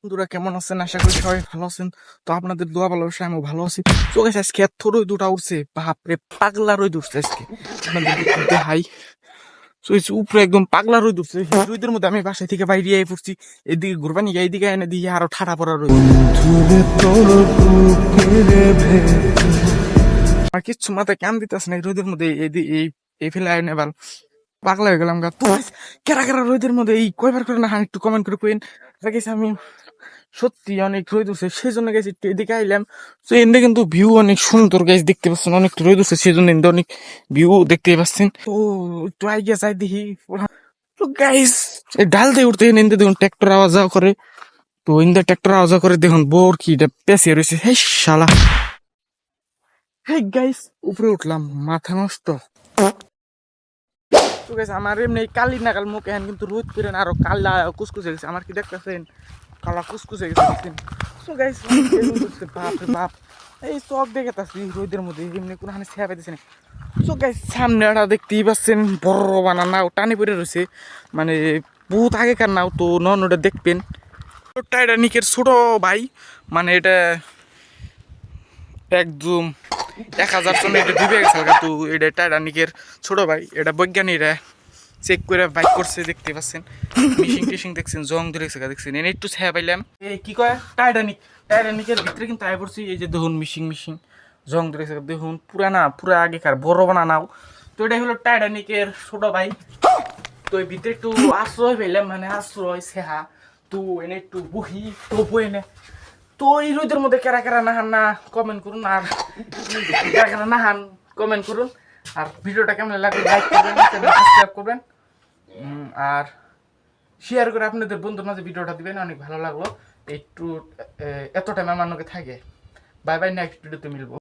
বন্ধুরা কেমন আছেন? আশা করি সবাই ভালো আছেন। তো আপনাদের দোয়া ভালোবাসা আমিও ভালো আছি। তো গাইস আজকে এত রোদ দুটা উঠছে, বাপরে পাগলা রোদ উঠছে আজকে। আপনাদের একটু দেখাই। তো এই যে উপরে একদম পাগলা রোদ উঠছে, এই রোদের মধ্যে আমি বাসায় থেকে বাইরে আই পড়ছি। এদিকে ঘুরবানি গিয়ে এইদিকে এনে দিয়ে আরো ঠাড়া পড়া রোদ। আর কিচ্ছু মাথায় কান দিতেছে না এই রোদের মধ্যে। এই এই ফেলে আইনে ভাল পাগলা হয়ে গেলাম গা। তো guys, কেরা কেরা রোদের মধ্যে এই কয়বার করে না একটু কমেন্ট করে কইন। আমি সত্যি অনেক রোদ উঠছে, সেই জন্য গেছি একটু এদিকে আইলাম। তো এনদে কিন্তু ভিউ অনেক সুন্দর গাইস, দেখতে পাচ্ছেন অনেক রোদ উঠছে, সেই জন্য এনদে অনেক ভিউ দেখতে পাচ্ছেন। তো একটু আইগিয়া যাই দেখি। তো গাইস এই ডাল দিয়ে উঠতে এনদে দেখুন ট্রাক্টর আওয়াজ যাওয়া করে। তো এনদে ট্রাক্টর আওয়াজ করে দেখুন বোর কি এটা পেঁচিয়ে রয়েছে, হে শালা। হে গাইস উপরে উঠলাম, মাথা নষ্ট। তো গাইস আমার এমনি কালি নাগাল মুখ এখন কিন্তু রোদ করে আরো কালা কুসকুসে গেছে, আমার কি দেখতেছেন কালা কুসকুসে গেছে দেখছেন। সো গাইস বাপ রে বাপ, এই চক দেখে তাছি রোদের মধ্যে এমনি কোনো হানি ছেয়া পাইতেছে না। সো গাইস সামনে একটা দেখতেই পাচ্ছেন বড় বানা নাও টানি পড়ে রয়েছে, মানে বহুত আগেকার নাও। তো নন ওটা দেখবেন, টাইটানিকের ছোট ভাই, মানে এটা একদম 1000 সনে এটা ডুবে গেছে। তো এটা টাইটানিকের ছোট ভাই, এটা বৈজ্ঞানিকরা চেক করে বাইক করছে দেখতে পাচ্ছেন। মিশিং টিশিং দেখছেন, জং ধরেছে দেখছেন, এনে একটু ছায়া পাইলাম। এই কি কয় টাইটানিকের ভিতরে কিন্তু আয় পড়ছি। এই যে দেখুন মিশিং মিশিং জং ধরেছে দেখুন, পুরা আগেকার বড় বানা নাও। তো এটাই হলো টাইটানিকের ছোট ভাই। তো এই ভিতরে একটু আশ্রয় পেলাম, মানে আশ্রয় সেহা। তো এনে একটু বহি তো বই এনে। তো এই রোদের মধ্যে কেরা কেরা নাহান না কমেন্ট করুন, আর কেরা কেরা নাহান কমেন্ট করুন। আর ভিডিওটা কেমন লাগবে লাইক করবেন, সাবস্ক্রাইব করবেন, আর শেয়ার করে আপনাদের বন্ধুর মাঝে ভিডিওটা দিবেন। অনেক ভালো লাগলো। একটু এত টাইম আমার নাকি থাকে। বাই বাই, নেক্সট ভিডিওতে মিলবো।